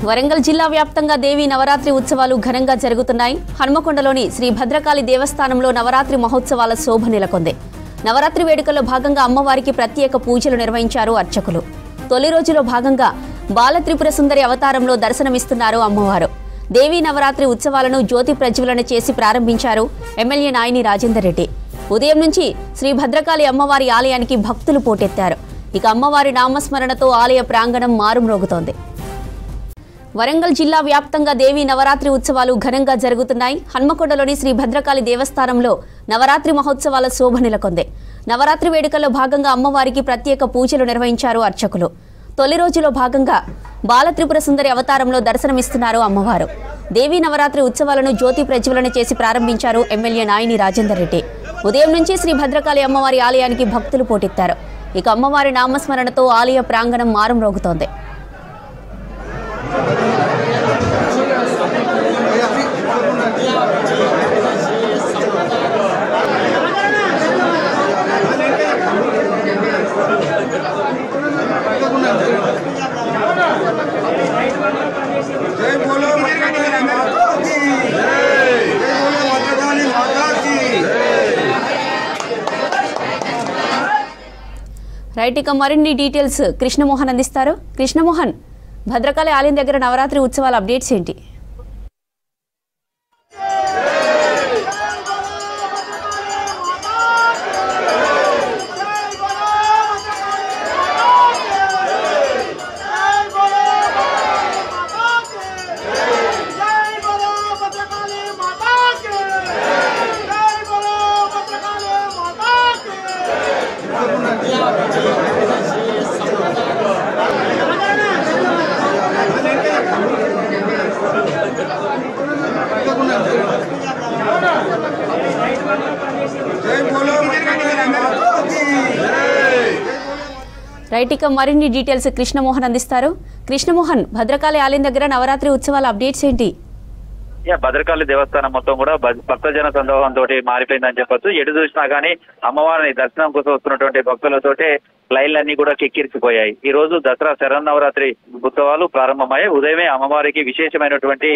వరంగల్ జిల్లా వ్యాప్తంగా దేవి నవరాత్రి ఉత్సవాలు ఘనంగా జరుగుతున్నాయి. హనుమకొండలోని శ్రీ భద్రకాళి దేవస్థానంలో నవరాత్రి మహోత్సవాల శోభ నెలకొంది. నవరాత్రి వేడుకల్లో భాగంగా అమ్మవారికి ప్రత్యేక పూజలు నిర్వహించారు అర్చకులు. తొలి రోజులో భాగంగా బాల త్రిపుర సుందరి అవతారంలో దర్శనమిస్తున్నారు అమ్మవారు. దేవి నవరాత్రి ఉత్సవాలను జ్యోతి ప్రజ్వలన చేసి ప్రారంభించారు ఎమ్మెల్యే నాయని రాజేందర్ రెడ్డి. ఉదయం నుంచి శ్రీ భద్రకాళి అమ్మవారి ఆలయానికి భక్తులు పోటెత్తారు. ఇక అమ్మవారి నామస్మరణతో ఆలయ ప్రాంగణం మారుమ్రోగుతోంది. వరంగల్ జిల్లా వ్యాప్తంగా దేవి నవరాత్రి ఉత్సవాలు ఘనంగా జరుగుతున్నాయి. హన్మకొండలోని శ్రీ భద్రకాళి దేవస్థానంలో నవరాత్రి మహోత్సవాల శోభ నెలకొంది. నవరాత్రి వేడుకల్లో భాగంగా అమ్మవారికి ప్రత్యేక పూజలు నిర్వహించారు అర్చకులు. తొలి రోజులో భాగంగా బాల త్రిపుర సుందరి అవతారంలో దర్శనమిస్తున్నారు అమ్మవారు. దేవి నవరాత్రి ఉత్సవాలను జ్యోతి ప్రజ్వలన చేసి ప్రారంభించారు ఎమ్మెల్యే నాయని రాజేందర్ రెడ్డి. ఉదయం నుంచి శ్రీ భద్రకాళి అమ్మవారి ఆలయానికి భక్తులు పోటెత్తారు. ఇక అమ్మవారి నామస్మరణతో ఆలయ ప్రాంగణం మారుమ్రోగుతోంది. రైట్, ఇక మరిన్ని డీటెయిల్స్ కృష్ణమోహన్ అందిస్తారు. కృష్ణమోహన్, భద్రకాళి ఆలయం దగ్గర నవరాత్రి ఉత్సవాల అప్డేట్స్ ఏంటి? రైట్, ఇక మరిన్ని డీటెయిల్స్ కృష్ణమోహన్ అందిస్తారు. కృష్ణమోహన్, భద్రకాళి ఆలయం దగ్గర నవరాత్రి ఉత్సవాల అప్డేట్స్ ఏంటి? భద్రకాళి దేవస్థానం మొత్తం కూడా భక్తజన సందోహంతో మారిపోయిందని చెప్పొచ్చు. ఎటు చూసినా గానీ అమ్మవారిని దర్శనం కోసం వస్తున్నటువంటి భక్తులతోటే లైన్లన్నీ కూడా కిక్కిరిసిపోయాయి. ఈ రోజు దసరా శరన్నవరాత్రి ఉత్సవాలు ప్రారంభమయ్యాయి. ఉదయమే అమ్మవారికి విశేషమైనటువంటి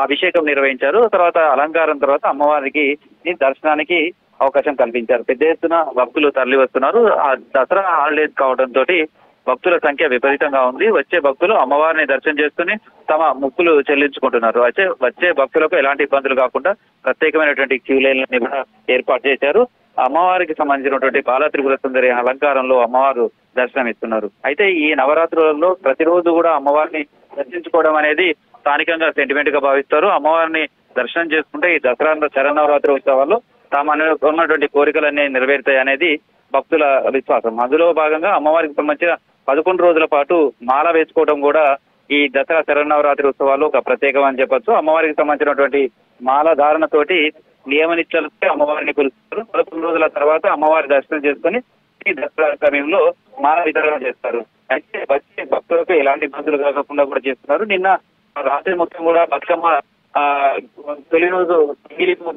అభిషేకం నిర్వహించారు. తర్వాత అలంకారం తర్వాత అమ్మవారికి దర్శనానికి అవకాశం కల్పించారు. పెద్ద ఎత్తున భక్తులు తరలి వస్తున్నారు. ఆ దసరా హాలిడేస్ కావడంతో భక్తుల సంఖ్య విపరీతంగా ఉంది. వచ్చే భక్తులు అమ్మవారిని దర్శనం చేసుకుని తమ మొక్కులు చెల్లించుకుంటున్నారు. వచ్చే భక్తులకు ఎలాంటి ఇబ్బందులు కాకుండా ప్రత్యేకమైనటువంటి క్యూ లైన్లని కూడా ఏర్పాటు చేశారు. అమ్మవారికి సంబంధించినటువంటి బాల త్రిపుర సుందరి అలంకారంలో అమ్మవారు దర్శనమిస్తున్నారు. అయితే ఈ నవరాత్రులలో ప్రతిరోజు కూడా అమ్మవారిని దర్శించుకోవడం అనేది స్థానికంగా సెంటిమెంట్ గా భావిస్తారు. అమ్మవారిని దర్శనం చేసుకుంటే ఈ దసరా శరన్నవరాత్రి ఉత్సవాల్లో తాము ఉన్నటువంటి కోరికలన్నీ నెరవేరుతాయి అనేది భక్తుల విశ్వాసం. అందులో భాగంగా అమ్మవారికి సంబంధించిన 11 రోజుల పాటు మాల వేసుకోవడం కూడా ఈ దసరా శరన్నవరాత్రి ఉత్సవాల్లో ఒక ప్రత్యేకం అని చెప్పొచ్చు. అమ్మవారికి సంబంధించినటువంటి మాల ధారణతోటి నియమనిష్టలతో అమ్మవారిని పిలుస్తారు. 11 రోజుల తర్వాత అమ్మవారి దర్శనం చేసుకుని ఈ దసరా సమయంలో మాల వితరణ చేస్తారు. అయితే వచ్చే భక్తులకు ఎలాంటి ఇబ్బందులు కాకుండా కూడా చేస్తున్నారు. నిన్న రాత్రి మొత్తం కూడా బతుకమ్మ తొలి రోజు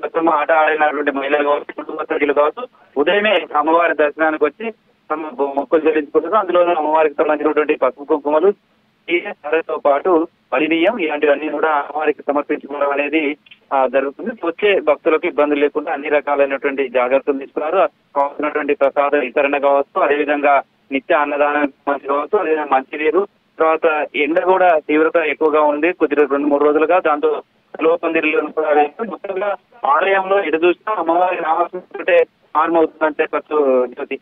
బతుకమ్మ ఆట ఆడినటువంటి మహిళలు కావచ్చు, కుటుంబ సభ్యులు కావచ్చు, ఉదయమే అమ్మవారి దర్శనానికి వచ్చి తమ మొక్కులు చెల్లించుకుంటారు. అందులోనూ అమ్మవారికి సంబంధించినటువంటి పసుపు కుంకుమలు తో పాటు పరినీయం ఇలాంటివన్నీ కూడా అమ్మవారికి సమర్పించుకోవడం అనేది జరుగుతుంది. వచ్చే భక్తులకు ఇబ్బందులు లేకుండా అన్ని రకాలైనటువంటి జాగ్రత్తలు తీసుకున్నారు. కావాల్సినటువంటి ప్రసాద వితరణ కావచ్చు, అదేవిధంగా నిత్య అన్నదానం కావచ్చు, అదేవిధంగా మంచినీరు. తర్వాత ఎండ కూడా తీవ్రత ఎక్కువగా ఉంది కొద్ది 2-3 రోజులుగా. దాంతో లోపందిరిలో కూడా మొత్తంగా ఆలయంలో ఎటు చూసినా అమ్మవారి నామస్మరణే ఆరంభమవుతుందని చెప్పచ్చు జ్యోతి.